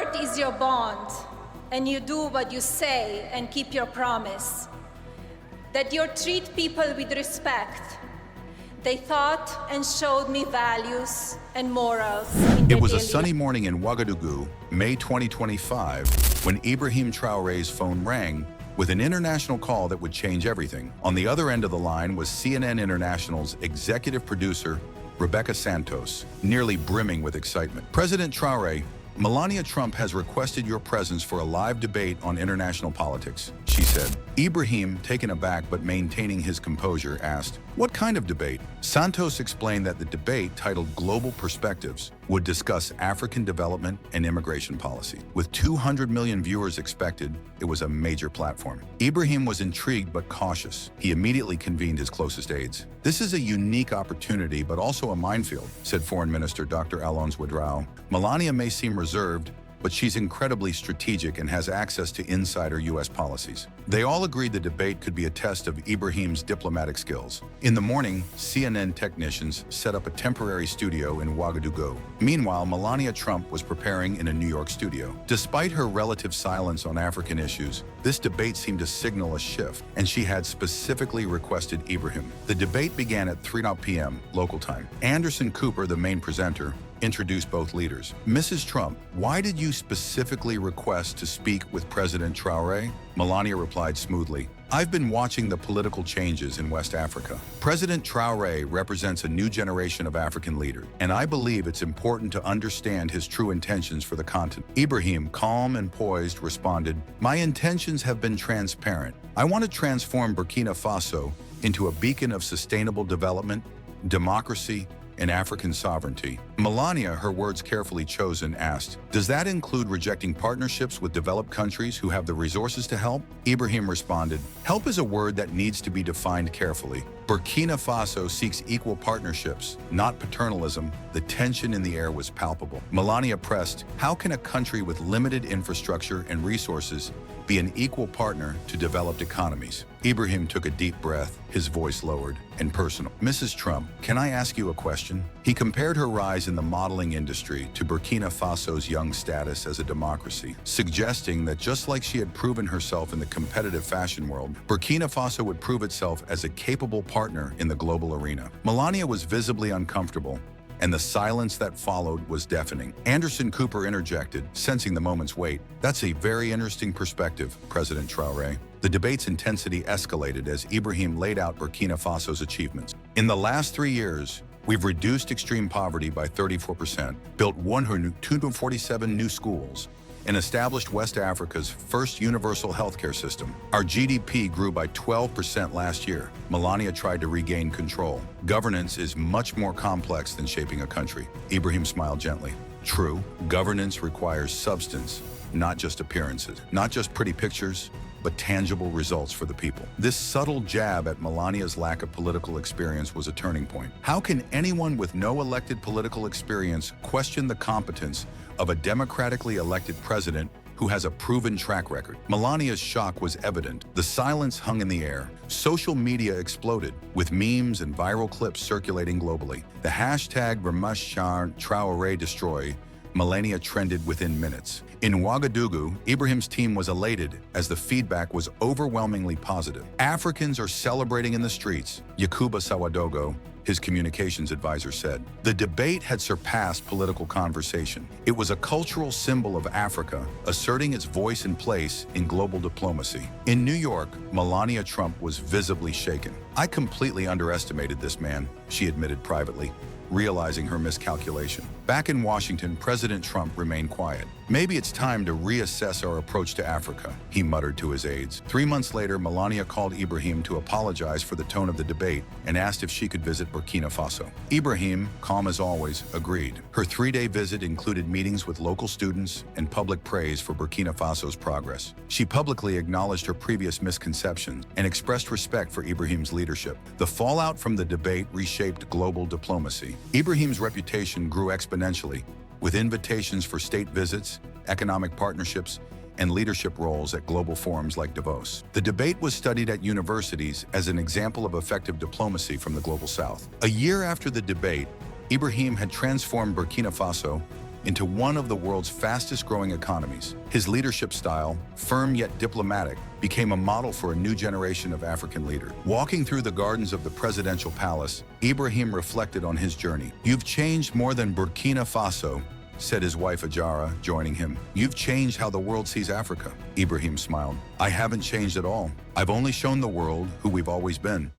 word is your bond, and you do what you say and keep your promise. That you treat people with respect. They thought and showed me values and morals. It was a sunny morning in Ouagadougou, May 2025, when Ibrahim Traoré's phone rang with an international call that would change everything. On the other end of the line was CNN International's executive producer, Rebecca Santos, nearly brimming with excitement. President Traoré, Melania Trump has requested your presence for a live debate on international politics, she said. Ibrahim, taken aback but maintaining his composure, asked, "What kind of debate?" Santos explained that the debate, titled Global Perspectives, would discuss African development and immigration policy. With 200 million viewers expected, it was a major platform. Ibrahim was intrigued but cautious. He immediately convened his closest aides. "This is a unique opportunity, but also a minefield," said Foreign Minister Dr. Alphonse Ouadraogo. "Melania may seem reserved, but she's incredibly strategic and has access to insider U.S. policies." They all agreed the debate could be a test of Ibrahim's diplomatic skills. In the morning, CNN technicians set up a temporary studio in Ouagadougou. Meanwhile, Melania Trump was preparing in a New York studio. Despite her relative silence on African issues, this debate seemed to signal a shift, and she had specifically requested Ibrahim. The debate began at 3 p.m. local time. Anderson Cooper, the main presenter, introduced both leaders. "Mrs. Trump, why did you specifically request to speak with President Traoré?" Melania replied smoothly, "I've been watching the political changes in West Africa. President Traoré represents a new generation of African leaders, and I believe it's important to understand his true intentions for the continent." Ibrahim, calm and poised, responded, "My intentions have been transparent. I want to transform Burkina Faso into a beacon of sustainable development, democracy, and African sovereignty." Melania, her words carefully chosen, asked, "Does that include rejecting partnerships with developed countries who have the resources to help?" Ibrahim responded, "Help is a word that needs to be defined carefully. Burkina Faso seeks equal partnerships, not paternalism." The tension in the air was palpable. Melania pressed, "How can a country with limited infrastructure and resources be an equal partner to developed economies?" Ibrahim took a deep breath, his voice lowered and personal. "Mrs. Trump, can I ask you a question?" He compared her rise in the modeling industry to Burkina Faso's young status as a democracy, suggesting that just like she had proven herself in the competitive fashion world, Burkina Faso would prove itself as a capable partner in the global arena. Melania was visibly uncomfortable, and the silence that followed was deafening. Anderson Cooper interjected, sensing the moment's weight. "That's a very interesting perspective, President Traoré." The debate's intensity escalated as Ibrahim laid out Burkina Faso's achievements. "In the last 3 years, we've reduced extreme poverty by 34%, built 147 new schools, and established West Africa's first universal healthcare system. Our GDP grew by 12% last year." Melania tried to regain control. "Governance is much more complex than shaping a country." Ibrahim smiled gently. "True, governance requires substance, not just appearances, not just pretty pictures, but tangible results for the people." This subtle jab at Melania's lack of political experience was a turning point. How can anyone with no elected political experience question the competence of a democratically elected president who has a proven track record? Melania's shock was evident. The silence hung in the air. Social media exploded, with memes and viral clips circulating globally. The hashtag Traoré destroy Melania trended within minutes. In Ouagadougou, Ibrahim's team was elated as the feedback was overwhelmingly positive. "Africans are celebrating in the streets," Yakuba Sawadogo, his communications advisor, said. The debate had surpassed political conversation. It was a cultural symbol of Africa, asserting its voice and place in global diplomacy. In New York, Melania Trump was visibly shaken. "I completely underestimated this man," she admitted privately, realizing her miscalculation. Back in Washington, President Trump remained quiet. "Maybe it's time to reassess our approach to Africa," he muttered to his aides. 3 months later, Melania called Ibrahim to apologize for the tone of the debate and asked if she could visit Burkina Faso. Ibrahim, calm as always, agreed. Her 3-day visit included meetings with local students and public praise for Burkina Faso's progress. She publicly acknowledged her previous misconceptions and expressed respect for Ibrahim's leadership. The fallout from the debate reshaped global diplomacy. Ibrahim's reputation grew exponentially, with invitations for state visits, economic partnerships, and leadership roles at global forums like Davos. The debate was studied at universities as an example of effective diplomacy from the global south. A year after the debate, Ibrahim had transformed Burkina Faso into one of the world's fastest-growing economies. His leadership style, firm yet diplomatic, became a model for a new generation of African leaders. Walking through the gardens of the presidential palace, Ibrahim reflected on his journey. "You've changed more than Burkina Faso," said his wife Ajara, joining him. "You've changed how the world sees Africa." Ibrahim smiled. "I haven't changed at all. I've only shown the world who we've always been."